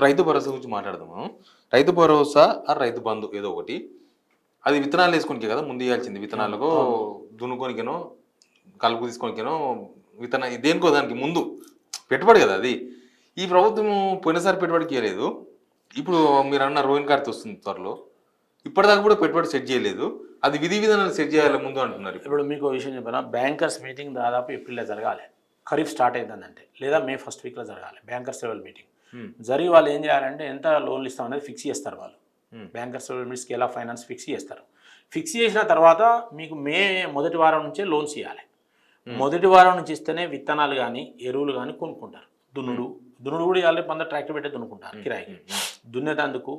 రైతు భరోసా గురించి మాట్లాడదాము. రైతు భరోసా రైతు బంధు ఏదో ఒకటి, అది విత్తనాలు వేసుకోనికే కదా ముందు ఇవ్వాల్సింది. విత్తనాలకు దున్నుకోనికేనో కలుపు తీసుకోనికేనో దేనికో దానికి ముందు పెట్టుబడి కదా అది. ఈ ప్రభుత్వం పోయినసారి పెట్టుబడికి ఇవ్వలేదు. ఇప్పుడు మీరు అన్న రోహిన్ కార్త్ వస్తుంది త్వరలో, ఇప్పటిదాకా కూడా పెట్టుబడి సెట్ చేయలేదు. అది విధి విధానాలు సెట్ చేయాలి ముందు అంటున్నారు. ఇప్పుడు మీకు విషయం చెప్పిన బ్యాంకర్స్ మీటింగ్ దాదాపు ఏప్రిల్లో జరగాలి. ఖరీఫ్ స్టార్ట్ అవుతుందంటే, లేదా మే ఫస్ట్ వీక్లో జరగాలి బ్యాంకర్స్ లెవెల్ మీటింగ్. జరిగి వాళ్ళు ఏం చేయాలంటే ఎంత లోన్లు ఇస్తాం అనేది ఫిక్స్ చేస్తారు వాళ్ళు. Bankers level meeting scale of finance fix చేస్తారు. ఫిక్స్ చేసిన తర్వాత మీకు మే మొదటి వారం నుంచే లోన్స్ ఇవ్వాలి. మొదటి వారం నుంచి ఇస్తేనే విత్తనాలు కానీ ఎరువులు కానీ కొనుక్కుంటారు. దున్నుడు కూడా ఇవ్వాలి. 100 ట్రాక్టర్ పెట్టే దున్నుకుంటారు కిరాయికి. దున్నేటందుకు,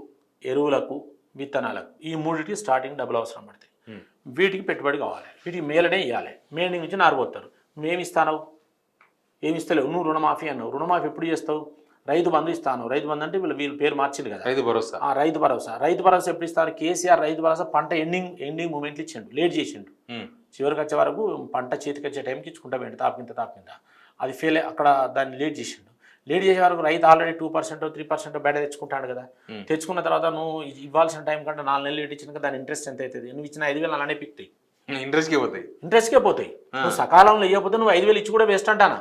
ఎరువులకు, విత్తనాలకు ఈ మూడింటికి స్టార్టింగ్ డబ్బులు అవసరం పడతాయి. వీటికి పెట్టుబడి కావాలి. వీటికి మేలనే ఇవ్వాలి. మే నుంచి నారబోతారు. మేమి ఇస్తాను, ఏమి ఇస్తలేవు. నువ్వు రుణమాఫీ అన్నావు. రుణమాఫీ ఎప్పుడు చేస్తావు? రైతు బంధు ఇస్తాను. రైతు బంధు అంటే వీళ్ళు పేరు మార్చింది కదా, రైతు భరోసా. రైతు భరోసా ఎప్పుడు ఇస్తారు? కేసీఆర్ రైతు భరోసా పంట ఎండింగ్ మూమెంట్లు ఇచ్చిండు, లేట్ చేసిండు. చివరికి వచ్చే వరకు పంట చేతికి వచ్చే టైంకి ఇచ్చుకుంటా పోయిండు, తాపింత అది ఫెయిల్. అక్కడ దాన్ని లేట్ చేసిండు. లేట్ చేసే వరకు రైతు ఆల్రెడీ 2% 3% బయట తెచ్చుకుంటాడు కదా. తెచ్చుకున్న తర్వాత నువ్వు ఇవ్వాల్సిన టైం కంటే 4 నెలలు లేట్ ఇచ్చినాక దాని ఇంట్రెస్ట్ ఎంత అవుతుంది? నువ్వు ఇచ్చిన 5,000 అలానే పిక్తాయి, ఇంట్రెస్ట్కే పోతాయి. నువ్వు సకాలంలో ఇవ్వకపోతే నువ్వు 5,000 ఇచ్చి కూడా వేస్ట్ అంటానా.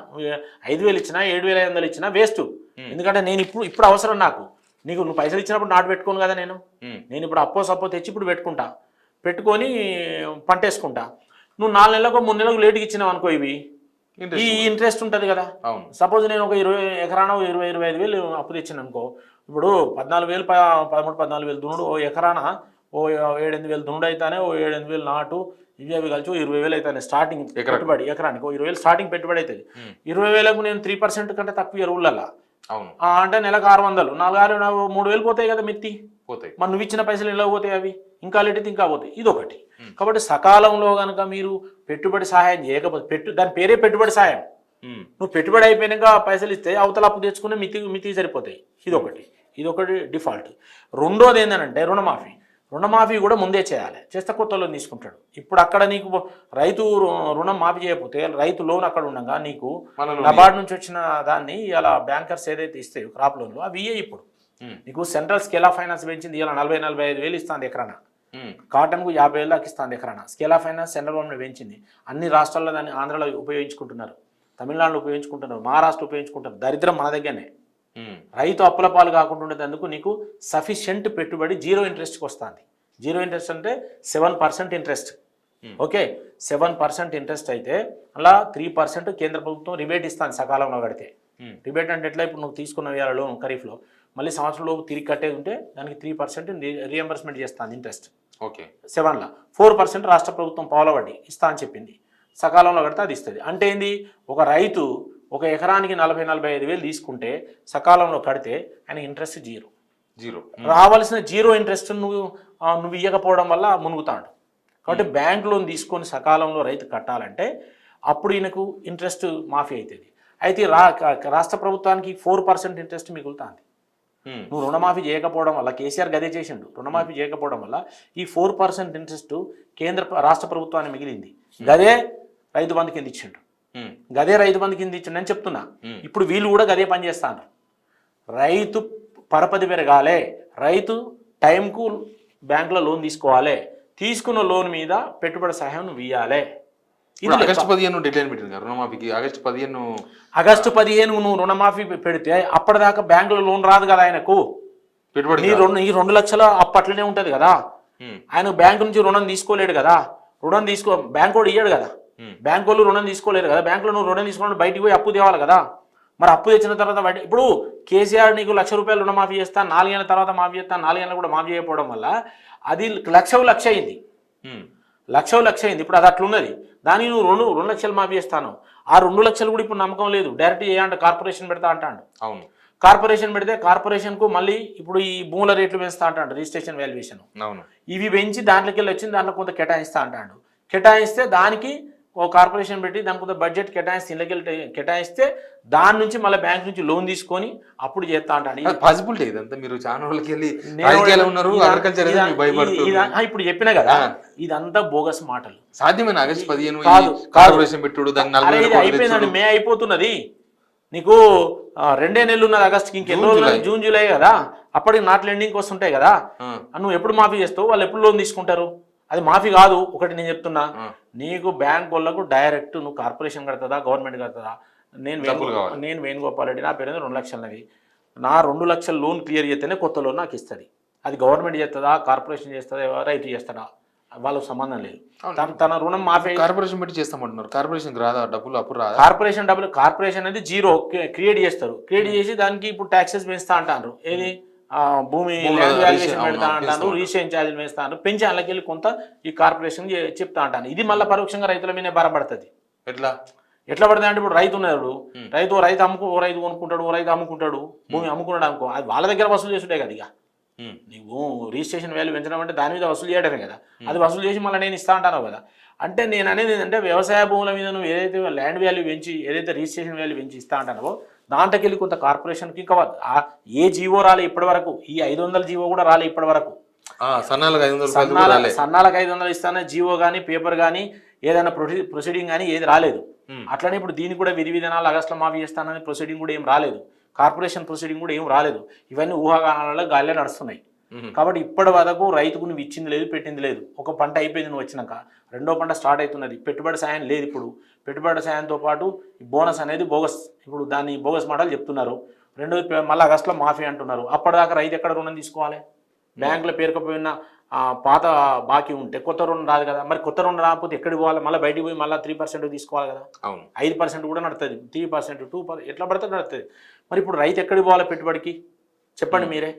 5,000 ఇచ్చినా 7,500 ఇచ్చినా వేస్ట్. ఎందుకంటే నేను ఇప్పుడు అవసరం నాకు. నువ్వు పైసలు ఇచ్చినప్పుడు నాటు పెట్టుకోను కదా. నేను ఇప్పుడు సప్పో తెచ్చి ఇప్పుడు పెట్టుకొని పంట వేసుకుంటా. నువ్వు 4 నెలలకు 3 నెలలకు లేటుకి ఇచ్చినావు అనుకో, ఈ ఇంట్రెస్ట్ ఉంటుంది కదా. సపోజ్ నేను ఒక 20 ఎకరాన 20-25 వేలు అప్పు తెచ్చాను అనుకో. ఇప్పుడు 14,000 13-14,000 దున్నుడు, ఎకరాన 7-8 వేలు దున్నుడు అయితేనే 7-8 వేలు నాటు, ఇవి కలిసి 20,000 అవుతాయి స్టార్టింగ్ పెట్టుబడి. ఎకరానికి 20,000 స్టార్టింగ్ పెట్టుబడి అవుతుంది. 20,000కు నేను 3% కంటే తక్కువ ఎరువులల్లా అంటే నెలకు 600, 4 3,000 పోతాయి కదా మిత్తి పోతాయి. మరి నువ్వు ఇచ్చిన పైసలు ఎలా పోతాయి? అవి ఇంకా లేట్ ఇంకా పోతాయి. ఇదొకటి. కాబట్టి సకాలంలో కనుక మీరు పెట్టుబడి సహాయం చేయకపోతే, దాని పేరే పెట్టుబడి సాయం. నువ్వు పెట్టుబడి అయిపోయినాక పైసలు ఇస్తే అవతల అప్పు తెచ్చుకునే మితి సరిపోతాయి. ఇదొకటి డిఫాల్ట్. రెండోది ఏంటంటే రుణమాఫీ కూడా ముందే చేయాలి. చేస్తే కొత్త లోన్ తీసుకుంటాడు. ఇప్పుడు అక్కడ నీకు రైతు రుణం మాఫీ చేయకపోతే రైతు లోన్ అక్కడ ఉండగా నీకు నబార్డ్ నుంచి వచ్చిన దాన్ని ఇలా బ్యాంకర్స్ ఏదైతే ఇస్తాయో క్రాప్ లోన్లు అవి ఇప్పుడు నీకు సెంట్రల్ స్కేల్ ఆఫ్ ఫైనాన్స్ పెంచింది. ఇలా 40-45 వేలు ఇస్తుంది ఎకరానా. కాటన్కు 50,000 దాకా ఇస్తుంది ఎకరానా. Scale of finance central government పెంచింది. అన్ని రాష్ట్రాల్లో దాన్ని ఆంధ్రలో ఉపయోగించుకుంటున్నారు, తమిళనాడులో ఉపయోగించుకుంటున్నారు, మహారాష్ట్ర ఉపయోగించుకుంటున్నారు. దరిద్రం మన దగ్గరనే. రైతు అప్పుల పాలు కాకుండా ఉండేందుకు నీకు సఫిషియెంట్ పెట్టుబడి 0 ఇంట్రెస్ట్కి వస్తుంది. 0 ఇంట్రెస్ట్ అంటే 7% ఇంట్రెస్ట్. ఓకే, 7% ఇంట్రెస్ట్ అయితే అలా 3% కేంద్ర ప్రభుత్వం రిబేట్ ఇస్తుంది సకాలంలో కడితే. రిబేట్ అంటే ఎట్లా? ఇప్పుడు నువ్వు తీసుకున్న లోన్ ఖరీఫ్లో మళ్ళీ సంవత్సరంలోపు తిరిగి కట్టేది ఉంటే దానికి 3% రియంబర్స్మెంట్ చేస్తుంది ఇంట్రెస్ట్. ఓకే, 7లా 4% రాష్ట్ర ప్రభుత్వం పావుల వడ్డీ ఇస్తా అని చెప్పింది. సకాలంలో కడితే అది ఇస్తుంది. అంటే ఏంది? ఒక రైతు ఒక ఎకరానికి 40-45 వేలు తీసుకుంటే సకాలంలో కడితే ఆయన ఇంట్రెస్ట్ జీరో. రావాల్సిన 0 ఇంట్రెస్ట్ నువ్వు ఇవ్వకపోవడం వల్ల మునుగుతాడు. కాబట్టి బ్యాంక్ లోన్ తీసుకొని సకాలంలో రైతు కట్టాలంటే అప్పుడు ఈయనకు ఇంట్రెస్ట్ మాఫీ అవుతుంది. అయితే రాష్ట్ర ప్రభుత్వానికి 4% ఇంట్రెస్ట్ మిగులుతుంది. నువ్వు రుణమాఫీ చేయకపోవడం వల్ల, కేసీఆర్ గదే చేసిండు, రుణమాఫీ చేయకపోవడం వల్ల ఈ 4% ఇంట్రెస్ట్ రాష్ట్ర ప్రభుత్వాన్ని మిగిలింది. గదే రైతు బంధు కింద ఇచ్చిండు. అని చెప్తున్నా. ఇప్పుడు వీళ్ళు కూడా గదే పని చేస్తాను. రైతు పరపతి పెరగాలి, రైతు టైంకు బ్యాంకులో లోన్ తీసుకోవాలి, తీసుకున్న లోన్ మీద పెట్టుబడి సహాయం నువ్వు ఇవ్వాలి. ఆగస్టు 15 డెడ్లైన్ పెట్టింది రుణమాఫీకి. ఆగస్టు 15 నువ్వు రుణమాఫీ పెడితే అప్పటిదాకా బ్యాంకులో లోన్ రాదు కదా ఆయనకు. పెట్టుబడి ఈ 2 లక్షలు అప్పట్లోనే ఉంటది కదా. ఆయన బ్యాంకు నుంచి రుణం తీసుకోలేడు కదా. బ్యాంకు కూడా ఇయ్యాడు కదా. బ్యాంకు వాళ్ళు రుణం తీసుకోలేరు కదా. బ్యాంకులో నువ్వు రుణం తీసుకోవాలి, బయటికి పోయి అప్పు తేవాలి కదా. మరి అప్పు తెచ్చిన తర్వాత ఇప్పుడు కేసీఆర్ నీకు 1,00,000 రూపాయలు రుణమాఫీ చేస్తా, 4 ఏళ్ళ తర్వాత మాఫీ చేస్తా, 4 ఏళ్ళు కూడా మాఫీ చేయకపోవడం వల్ల అది లక్ష అయింది. లక్ష అయింది. ఇప్పుడు అది అట్లున్నది. దానికి నువ్వు 2 లక్షలు మాఫీ చేస్తాను. ఆ 2 లక్షలు కూడా ఇప్పుడు నమ్మకం లేదు. డైరెక్ట్ చేయాలంటే కార్పొరేషన్ పెడతా అంటాడు. అవును, కార్పొరేషన్ పెడితే కార్పొరేషన్కు మళ్ళీ ఇప్పుడు ఈ భూముల రేట్లు పెంచుతా అంటాడు, రిజిస్ట్రేషన్ వాల్యుయేషన్. అవును, ఇవి పెంచి దాంట్లోకి వెళ్ళి వచ్చింది దాంట్లో కొంత కేటాయిస్తా అంటాడు. కేటాయిస్తే దానికి ఓ కార్పొరేషన్ పెట్టి దాని కొంత బడ్జెట్ కేటాయిస్తే ఇళ్ళకి కేటాయిస్తే దాని నుంచి మళ్ళీ బ్యాంక్ నుంచి లోన్ తీసుకొని అప్పుడు చేస్తా అంటాడు. పాసిబిలిటీ ఇదంతా మీరు చాలా రోజులకి వెళ్ళి ఇప్పుడు చెప్పినా కదా, ఇదంతా బోగస్ మాటలు. సాధ్యమైన ఆగస్టు 15 కార్పొరేషన్ పెట్టుడు అయిపోయిందండి. మే అయిపోతున్నది. నీకు 2 నెలలు ఉన్నది ఆగస్టుకి, ఇంకెన్ని రోజులు ఉన్నది? జూన్ జూలై కదా, అప్పటికి నాట్ లెండింగ్ వస్తుంటాయి కదా. నువ్వు ఎప్పుడు మాఫీ చేస్తావు, వాళ్ళు ఎప్పుడు లోన్ తీసుకుంటారు? అది మాఫీ కాదు. ఒకటి నేను చెప్తున్నా, నీకు బ్యాంక్ వాళ్ళకు డైరెక్ట్ నువ్వు కార్పొరేషన్ కడుతుందా గవర్నమెంట్ కడుతుందా? నేను వేణుగోపాల్ రెడ్డి, నా పేరు 2 లక్షలది, నా 2 లక్షల లోన్ క్లియర్ చేస్తేనే కొత్త లోన్ నాకు ఇస్తుంది. అది గవర్నమెంట్ చేస్తుందా, కార్పొరేషన్ చేస్తుందా, రైతు చేస్తాడా, వాళ్ళకు సంబంధం లేదు. తన రుణం మాఫీ కార్పొరేషన్ పెట్టి చేస్తామంటున్నారు. కార్పొరేషన్ రాదా డబ్బులు? అప్పుడు రాదా? కార్పొరేషన్ అనేది జీరో క్రియేట్ చేస్తారు. క్రియేట్ చేసి దానికి ఇప్పుడు ట్యాక్సెస్ పెంచుతా అంటారు. ఏది భూమి వాల్యుయేషన్ పెడతా అంటాను, రిజిస్ట్రేషన్ ఛార్జీలు వేస్తాను, పెంచి అందులోకి వెళ్ళి కొంత ఈ కార్పొరేషన్ చెప్తా అంటాను. ఇది మళ్ళీ పరోక్షంగా రైతుల మీదే భారపడుతుంది. ఎట్లా పడుతుంది అంటే, ఇప్పుడు రైతు ఉన్నాడు, రైతు రైతు కొనుక్కుంటాడు, రైతు అమ్ముకుంటాడు, భూమి అమ్ముకున్నాడు అనుకో, అది వాళ్ళ దగ్గర వసూలు చేస్తుంటే కదా. ఇక నీవు రిజిస్ట్రేషన్ వాల్యూ పెంచడం అంటే దాని మీద వసూలు చేయడమే కదా. అది వసూలు చేసి మళ్ళీ నేను ఇస్తా అంటాను కదా. అంటే నేను అనేది ఏంటంటే, వ్యవసాయ భూముల మీద నువ్వు ఏదైతే ల్యాండ్ వాల్యూ పెంచి, ఏదైతే రిజిస్ట్రేషన్ వాల్యూ పెంచి ఇస్తా అంటానో, దాంట్లోకి వెళ్ళి కొంత కార్పొరేషన్కి ఇంకా ఏ జీవో రాలే ఇప్పటి వరకు. ఈ 500 జీవో కూడా రాలే ఇప్పటి వరకు. సన్నాలకు 500 ఇస్తానే జీవో కానీ, పేపర్ కానీ, ఏదైనా ప్రొసీడింగ్ కానీ ఏది రాలేదు. అట్లనే ఇప్పుడు దీనికి కూడా విధి విధానాలు ఆగస్టులో మాఫీ చేస్తానని ప్రొసీడింగ్ కూడా ఏం రాలేదు. కార్పొరేషన్ ప్రొసీడింగ్ కూడా ఏం రాలేదు. ఇవన్నీ ఊహాగానాలలో గాలిలో నడుస్తున్నాయి. కాబట్టి ఇప్పటి వరకు రైతుకు నువ్వు ఇచ్చింది లేదు, పెట్టింది లేదు. ఒక పంట అయిపోయింది నువ్వు వచ్చినాక, రెండో పంట స్టార్ట్ అవుతున్నది. పెట్టుబడి సాయం లేదు. ఇప్పుడు పెట్టుబడి సాయంతో పాటు బోనస్ అనేది బోగస్. ఇప్పుడు దాన్ని బోగస్ మాటలు చెప్తున్నారు. రెండోది మళ్ళీ ఆగస్టులో మాఫీ అంటున్నారు. అప్పటిదాకా రైతు ఎక్కడ రుణం తీసుకోవాలి? బ్యాంకులో పేరుకపోయిన పాత బాకీ ఉంటే కొత్త రుణం రాదు కదా. మరి కొత్త రుణం రాకపోతే ఎక్కడికి పోవాలి? మళ్ళీ బయటికి పోయి మళ్ళీ 3% తీసుకోవాలి కదా. 5% కూడా నడుతుంది, 3%, 2% ఎట్లా పడితే నడుతుంది. మరి ఇప్పుడు రైతు ఎక్కడికి పోవాలి పెట్టుబడికి? చెప్పండి మీరే.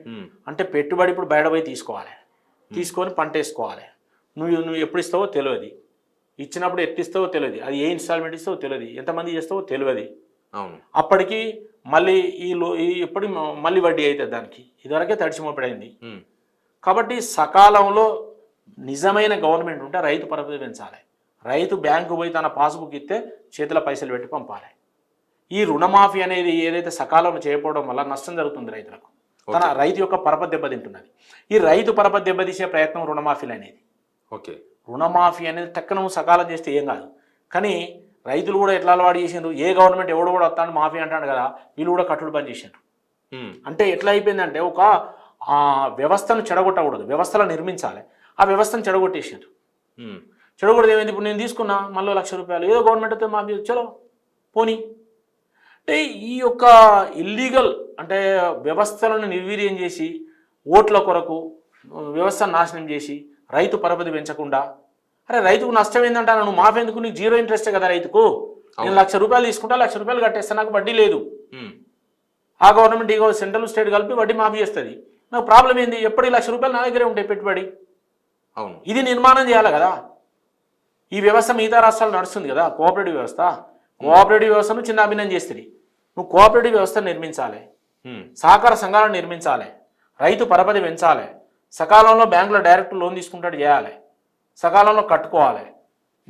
అంటే పెట్టుబడి ఇప్పుడు బయట పోయి తీసుకోవాలి, తీసుకొని పంట వేసుకోవాలి. నువ్వు ఎప్పుడు ఇస్తావో తెలియదు, ఇచ్చినప్పుడు ఎట్టు ఇస్తావో తెలియదు, అది ఏ ఇన్స్టాల్మెంట్ ఇస్తావో తెలియదు, ఎంతమంది చేస్తావో తెలియదు. అప్పటికి మళ్ళీ ఎప్పటికి మళ్ళీ వడ్డీ అవుతుంది దానికి. ఇదివరకే తడిచిమోపడైంది. కాబట్టి సకాలంలో నిజమైన గవర్నమెంట్ ఉంటే రైతు పరపతి పెంచాలి. రైతు బ్యాంకు పోయి తన పాస్బుక్ ఇస్తే చేతిలో పైసలు పెట్టి పంపాలి. ఈ రుణమాఫీ అనేది ఏదైతే సకాలంలో చేయకపోవడం వల్ల నష్టం జరుగుతుంది రైతులకు. రైతు యొక్క పరపతి దెబ్బతింటున్నది. ఈ రైతు పరపతి దెబ్బతీసే ప్రయత్నం రుణమాఫీలు అనేది. రుణమాఫీ అనేది తక్కువ సకాలం చేస్తే ఏం కాదు. కానీ రైతులు కూడా ఎట్లా అలవాటు చేసిండ్రు, ఏ గవర్నమెంట్ ఎవడు కూడా వస్తాడు మాఫీ అంటాడు కదా, వీళ్ళు కూడా కట్టుడు పని చేసిండ్రు. అంటే ఎట్లా అయిపోయిందంటే, ఒక వ్యవస్థను చెడగొట్టకూడదు, వ్యవస్థలను నిర్మించాలి. ఆ వ్యవస్థను చెడగొట్టేసారు. చెడగొట్టేది ఏమైంది? ఇప్పుడు నేను తీసుకున్నా మళ్ళీ ₹1,00,000 ఏదో గవర్నమెంట్ అయితే మాఫీ చలో పోనీ. అంటే ఈ యొక్క ఇల్లీగల్ అంటే వ్యవస్థలను నిర్వీర్యం చేసి, ఓట్ల కొరకు వ్యవస్థను నాశనం చేసి, రైతు పరపతి పెంచకుండా, అరే రైతుకు నష్టం ఏంటంటా, నువ్వు మాఫీ ఎందుకు? నీకు జీరో ఇంట్రెస్టే కదా రైతుకు. నేను ₹1,00,000 తీసుకుంటా, ₹1,00,000 కట్టేస్తా, నాకు వడ్డీ లేదు. ఆ గవర్నమెంట్ ఇగో సెంట్రల్ స్టేట్ కలిపి వడ్డీ మాఫీ చేస్తుంది. నాకు ప్రాబ్లం ఏంది? ఎప్పుడు ₹1,00,000 నా దగ్గరే ఉంటాయి పెట్టుబడి. ఇది నిర్మాణం చేయాలి కదా. ఈ వ్యవస్థ మిగతా రాష్ట్రాలు నడుస్తుంది కదా, కోఆపరేటివ్ వ్యవస్థ. కోఆపరేటివ్ వ్యవస్థను చిన్న అభినందన చేస్తుంది. నువ్వు కోఆపరేటివ్ వ్యవస్థను నిర్మించాలి, సహకార సంఘాలను నిర్మించాలి, రైతు పరపతి పెంచాలి, సకాలంలో బ్యాంకులో డైరెక్ట్ లోన్ తీసుకుంటాడు చేయాలి, సకాలంలో కట్టుకోవాలి,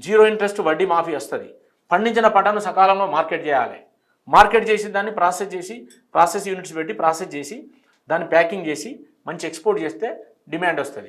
జీరో ఇంట్రెస్ట్ వడ్డీ మాఫీ వస్తుంది, పండించిన పంటను సకాలంలో మార్కెట్ చేయాలి, మార్కెట్ చేసి దాన్ని ప్రాసెస్ యూనిట్స్ పెట్టి ప్రాసెస్ చేసి దాన్ని ప్యాకింగ్ చేసి మంచి ఎక్స్పోర్ట్ చేస్తే డిమాండ్ వస్తుంది.